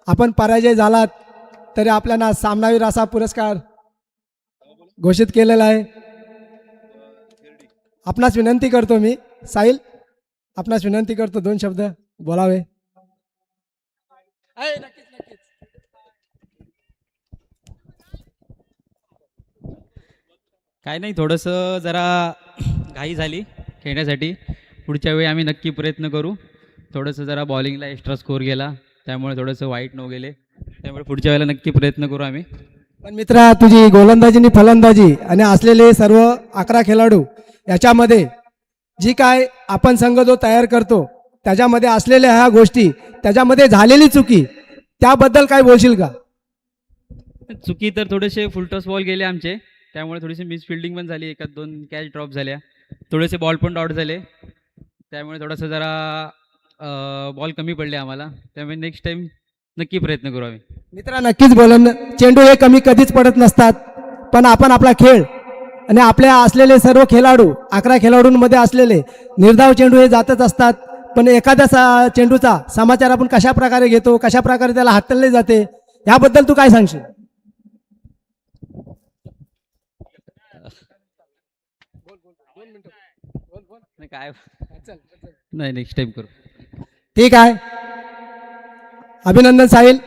आपण पराजय झालात तरी आपल्याला सामनावीर असा पुरस्कार घोषित केलेला आहे. आपणास विनंती करतो मी साहिल, आपणास विनंती करतो 2 शब्द बोलावे. काय नाही, थोडंसं जरा घाई झाली खेळण्यासाठी. पुढच्या वेळी आम्ही नक्की प्रयत्न करू. थोडंसं जरा बॉलिंगला एक्स्ट्रा स्कोर गेला त्यामुळे थोडंसं वाईट न गेले, त्यामुळे पुढच्या वेळेला नक्की प्रयत्न करू आम्ही. पण मित्रा, तुझी गोलंदाजी आणि फलंदाजी आणि असलेले सर्व 11 खेळाडू याच्यामध्ये जी काय आपण संघ जो तयार करतो त्याच्यामध्ये असलेल्या ह्या गोष्टी, त्याच्यामध्ये झालेली चुकी, त्याबद्दल काय बोलशील का? चुकी तर थोडेसे फुलटॉस बॉल गेले आमचे, त्यामुळे थोडीशी मिसफिल्डिंग पण झाली, 1-2 कॅच ड्रॉप झाल्या, थोडेसे बॉल पण डॉट झाले, त्यामुळे थोडंसं जरा बॉल कमी पडले आम्हाला. त्यामुळे नेक्स्ट टाइम नक्की प्रयत्न करू आम्ही. मित्रा, नक्कीच बोलन, चेंडू हे कमी कधीच पडत नसतात, पण आपण आपला खेळ आणि आपल्या असलेले सर्व खेळाडू 11 खेळाडूंमध्ये असलेले निर्धाव चेंडू हे जातच असतात. पण एखाद्या चेंडूचा समाचार आपण कशा प्रकारे घेतो, कशा प्रकारे त्याला हाताळले जाते, याबद्दल तू काय सांगशील? काय नाही, नेक्स्ट टाइम करू. ठीक आहे, अभिनंदन साहिल.